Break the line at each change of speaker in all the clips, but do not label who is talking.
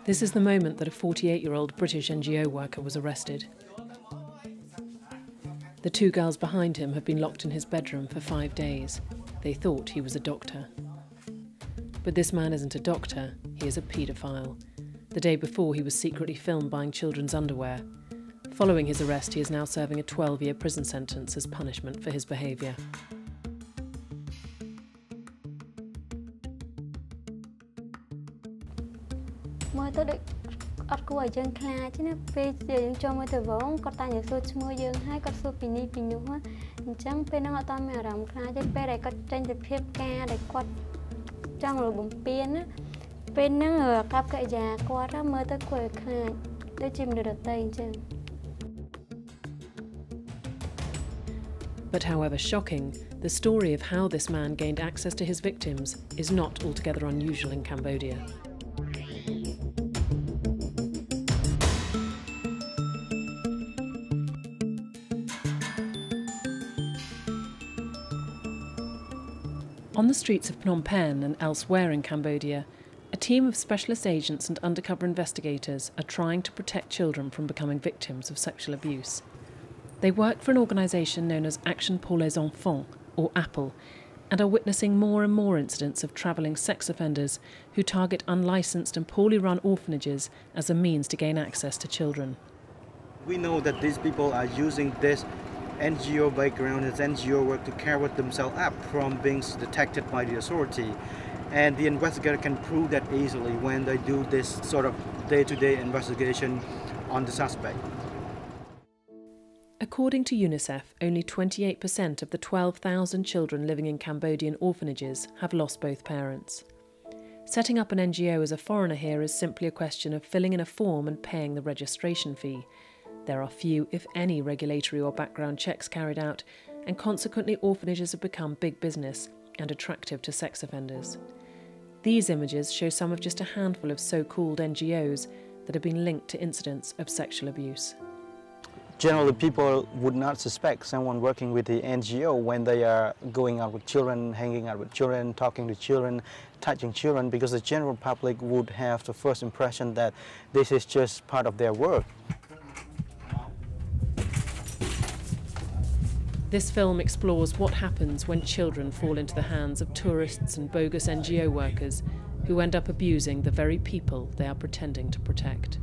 This is the moment that a 48-year-old British NGO worker was arrested. The two girls behind him have been locked in his bedroom for 5 days. They thought he was a doctor. But this man isn't a doctor, he is a paedophile. The day before, he was secretly filmed buying children's underwear. Following his arrest, he is now serving a 12-year prison sentence as punishment for his behaviour. But however shocking, the story of how this man gained access to his victims is not altogether unusual in Cambodia. On the streets of Phnom Penh and elsewhere in Cambodia, a team of specialist agents and undercover investigators are trying to protect children from becoming victims of sexual abuse. They work for an organisation known as Action pour les Enfants, or APPLE, and are witnessing more and more incidents of travelling sex offenders who target unlicensed and poorly run orphanages as a means to gain access to children.
We know that these people are using this NGO background as NGO work to carry themselves up from being detected by the authority, and the investigator can prove that easily when they do this sort of day-to-day investigation on the suspect.
According to UNICEF, only 28% of the 12,000 children living in Cambodian orphanages have lost both parents. Setting up an NGO as a foreigner here is simply a question of filling in a form and paying the registration fee. There are few, if any, regulatory or background checks carried out, and consequently orphanages have become big business and attractive to sex offenders. These images show some of just a handful of so-called NGOs that have been linked to incidents of sexual abuse.
Generally, people would not suspect someone working with the NGO when they are going out with children, hanging out with children, talking to children, touching children, because the general public would have the first impression that this is just part of their work.
This film explores what happens when children fall into the hands of tourists and bogus NGO workers who end up abusing the very people they are pretending to protect.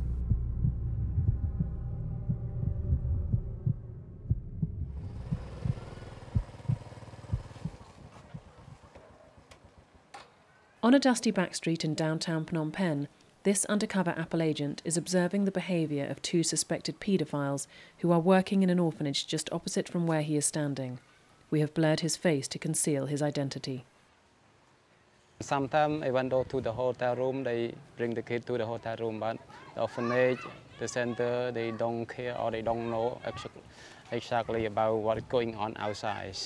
On a dusty back street in downtown Phnom Penh, this undercover APPLE agent is observing the behaviour of two suspected paedophiles who are working in an orphanage just opposite from where he is standing. We have blurred his face to conceal his identity.
Sometimes even though to the hotel room, they bring the kid to the hotel room, but the orphanage, the center, they don't care or they don't know exactly about what is going on outside.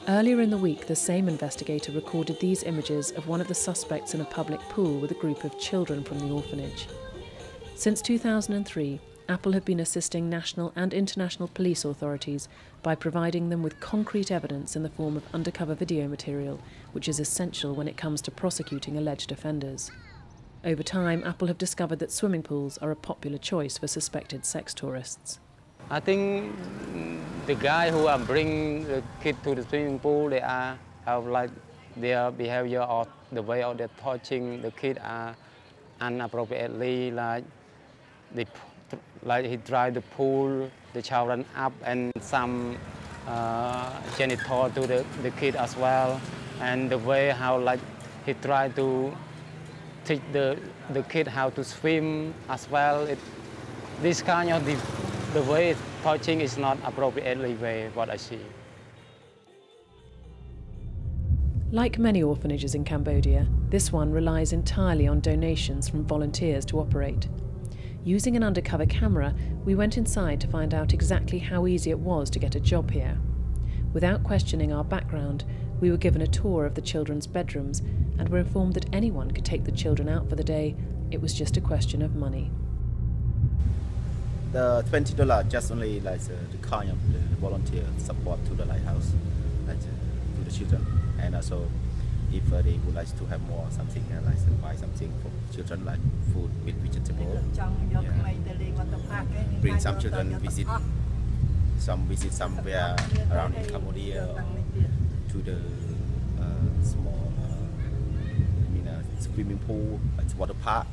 Earlier in the week, the same investigator recorded these images of one of the suspects in a public pool with a group of children from the orphanage. Since 2003, APPLE have been assisting national and international police authorities by providing them with concrete evidence in the form of undercover video material, which is essential when it comes to prosecuting alleged offenders. Over time, APPLE have discovered that swimming pools are a popular choice for suspected sex tourists.
I think the guy who are bring the kid to the swimming pool, they are have like their behavior or the way of their touching the kid are inappropriately, like he tried to pull the children up and some genital to the kid as well, and the way how like he tried to teach the kid how to swim as well. This kind of the way touching is not appropriately way what I see.
Like many orphanages in Cambodia, this one relies entirely on donations from volunteers to operate. Using an undercover camera, we went inside to find out exactly how easy it was to get a job here. Without questioning our background, we were given a tour of the children's bedrooms and were informed that anyone could take the children out for the day. It was just a question of money.
The $20 just only like the kind of the volunteer support to the lighthouse, like to the children, and also if they would like to have more something like buy something for children like food with vegetable. Bring some children visit somewhere around in Cambodia to the small swimming pool, water park,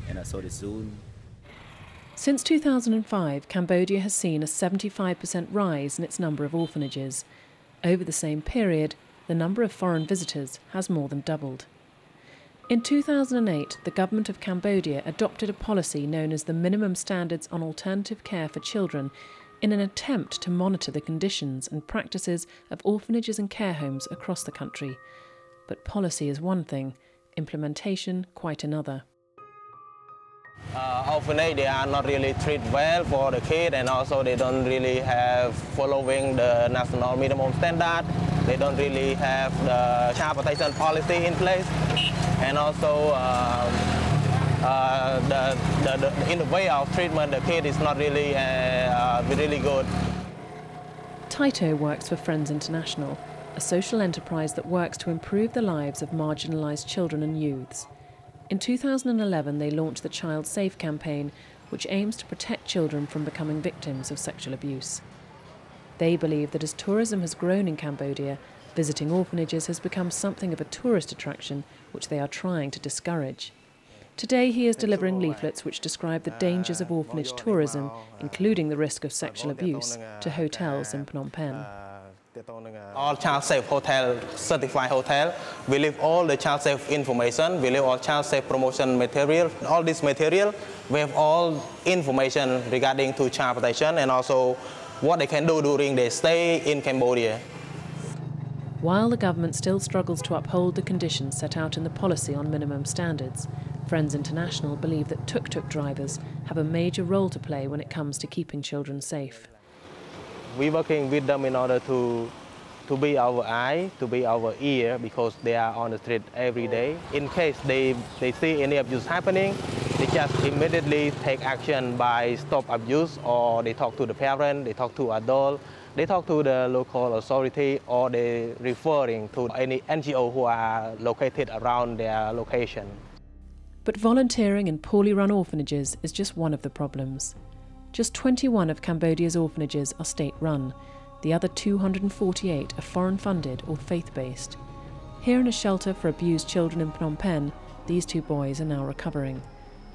and also the zoo.
Since 2005, Cambodia has seen a 75% rise in its number of orphanages. Over the same period, the number of foreign visitors has more than doubled. In 2008, the government of Cambodia adopted a policy known as the Minimum Standards on Alternative Care for Children in an attempt to monitor the conditions and practices of orphanages and care homes across the country. But policy is one thing, implementation quite another.
Orphanage, they are not really treated well for the kid, and also they don't really have following the national minimum standard. They don't really have the child protection policy in place, and also in the way of treatment, the kid is not really really good.
Taito works for Friends International, a social enterprise that works to improve the lives of marginalised children and youths. In 2011, they launched the Child Safe campaign, which aims to protect children from becoming victims of sexual abuse. They believe that as tourism has grown in Cambodia, visiting orphanages has become something of a tourist attraction, which they are trying to discourage. Today, he is delivering leaflets which describe the dangers of orphanage tourism, including the risk of sexual abuse, to hotels in Phnom Penh.
All child safe hotel, certified hotel, we leave all the child safe information, we leave all child safe promotion material. All this material, we have all information regarding to child protection and also what they can do during their stay in Cambodia.
While the government still struggles to uphold the conditions set out in the policy on minimum standards, Friends International believe that tuk-tuk drivers have a major role to play when it comes to keeping children safe.
We're working with them in order to be our eye, to be our ear, because they are on the street every day. In case they see any abuse happening, they just immediately take action by stop abuse, or they talk to the parent, they talk to adult, they talk to the local authority, or they referring to any NGO who are located around their location.
But volunteering in poorly run orphanages is just one of the problems. Just 21 of Cambodia's orphanages are state-run. The other 248 are foreign-funded or faith-based. Here in a shelter for abused children in Phnom Penh, these two boys are now recovering.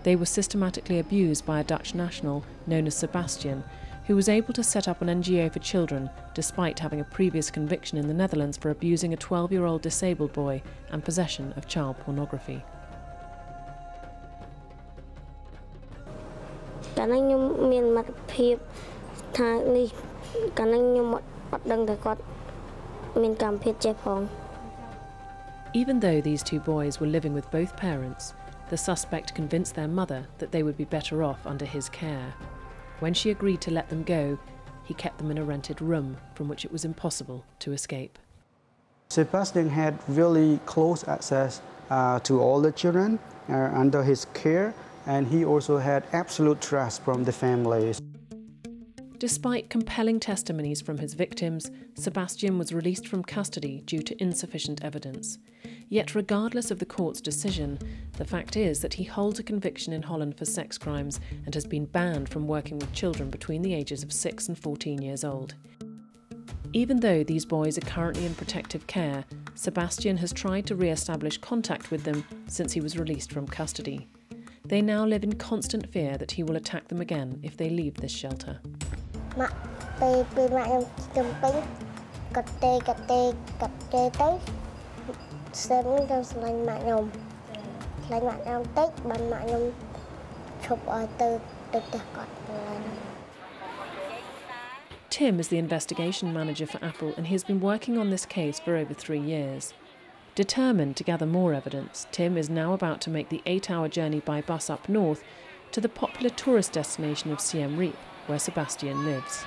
They were systematically abused by a Dutch national known as Sebastian, who was able to set up an NGO for children despite having a previous conviction in the Netherlands for abusing a 12-year-old disabled boy and possession of child pornography. Even though these two boys were living with both parents, the suspect convinced their mother that they would be better off under his care. When she agreed to let them go, he kept them in a rented room from which it was impossible to escape.
Sebastian had really close access to all the children under his care, and he also had absolute trust from the families.
Despite compelling testimonies from his victims, Sebastian was released from custody due to insufficient evidence. Yet regardless of the court's decision, the fact is that he holds a conviction in Holland for sex crimes and has been banned from working with children between the ages of 6 and 14 years old. Even though these boys are currently in protective care, Sebastian has tried to re-establish contact with them since he was released from custody. They now live in constant fear that he will attack them again if they leave this shelter. Tim is the investigation manager for Apple, and he has been working on this case for over 3 years. Determined to gather more evidence, Tim is now about to make the 8-hour journey by bus up north to the popular tourist destination of Siem Reap, where Sebastian lives.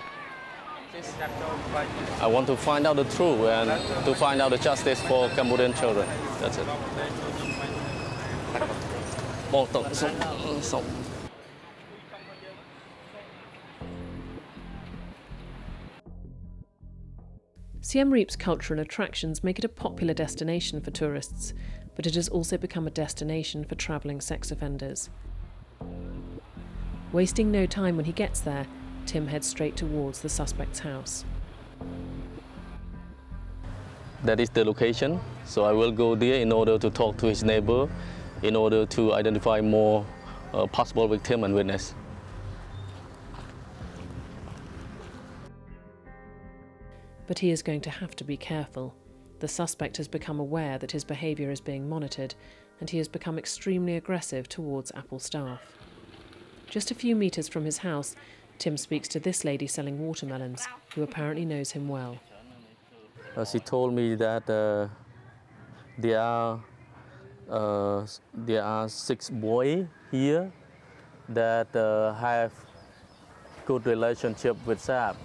I want to find out the truth and to find out the justice for Cambodian children. That's it.
Siem Reap's culture and attractions make it a popular destination for tourists, but it has also become a destination for travelling sex offenders. Wasting no time when he gets there, Tim heads straight towards the suspect's house.
That is the location, so I will go there in order to talk to his neighbor, in order to identify more possible victim and witness.
But he is going to have to be careful. The suspect has become aware that his behaviour is being monitored, and he has become extremely aggressive towards Apple staff. Just a few metres from his house, Tim speaks to this lady selling watermelons, who apparently knows him well.
She told me that there are 6 boys here that have good relationship with Sab,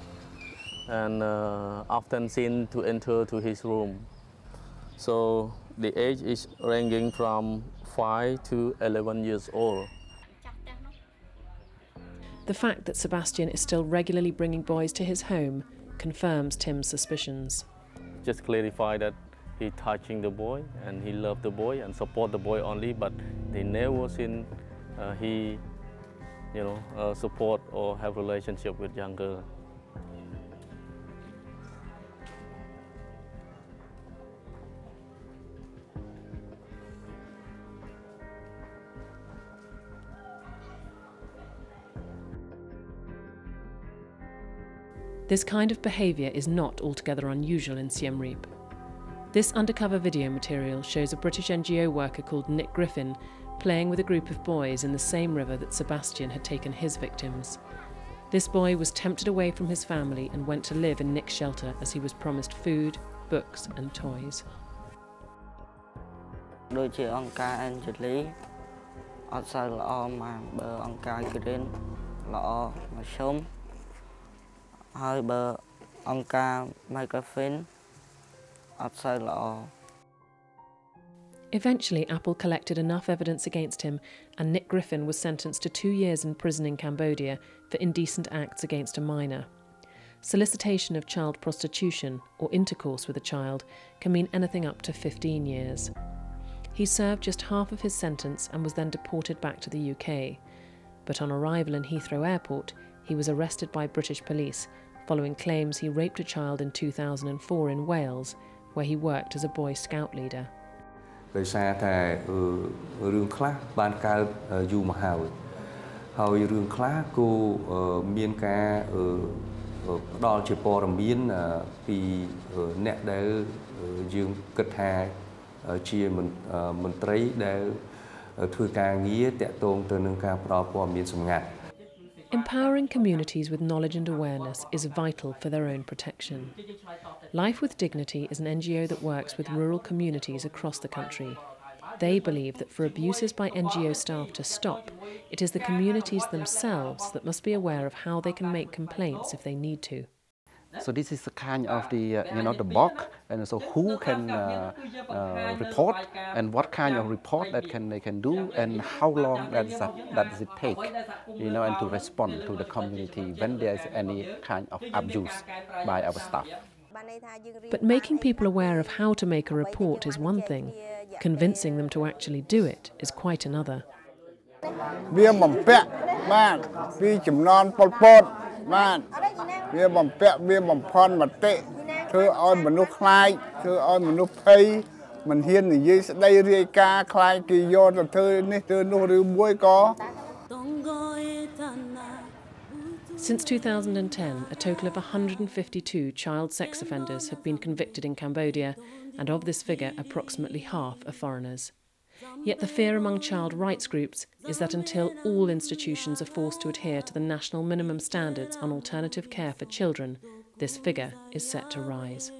and often seen to enter to his room. So the age is ranging from 5 to 11 years old.
The fact that Sebastian is still regularly bringing boys to his home confirms Tim's suspicions.
Just clarify that he touching the boy and he loved the boy and support the boy only, but they never seen he, support or have relationship with young girl.
This kind of behaviour is not altogether unusual in Siem Reap. This undercover video material shows a British NGO worker called Nick Griffin playing with a group of boys in the same river that Sebastian had taken his victims. This boy was tempted away from his family and went to live in Nick's shelter as he was promised food, books and toys. Eventually, Apple collected enough evidence against him, and Nick Griffin was sentenced to 2 years in prison in Cambodia for indecent acts against a minor. Solicitation of child prostitution or intercourse with a child can mean anything up to 15 years. He served just half of his sentence and was then deported back to the UK. But on arrival in Heathrow Airport, he was arrested by British police following claims he raped a child in 2004 in Wales, where he worked as a Boy Scout leader. Empowering communities with knowledge and awareness is vital for their own protection. Life with Dignity is an NGO that works with rural communities across the country. They believe that for abuses by NGO staff to stop, it is the communities themselves that must be aware of how they can make complaints if they need to.
So this is the kind of the box, and so who can report, and what kind of report that they can do, and how long does it take, and to respond to the community when there is any kind of abuse by our staff.
But making people aware of how to make a report is one thing. Convincing them to actually do it is quite another. Since 2010, a total of 152 child sex offenders have been convicted in Cambodia, and of this figure, approximately half are foreigners. Yet the fear among child rights groups is that until all institutions are forced to adhere to the national minimum standards on alternative care for children, this figure is set to rise.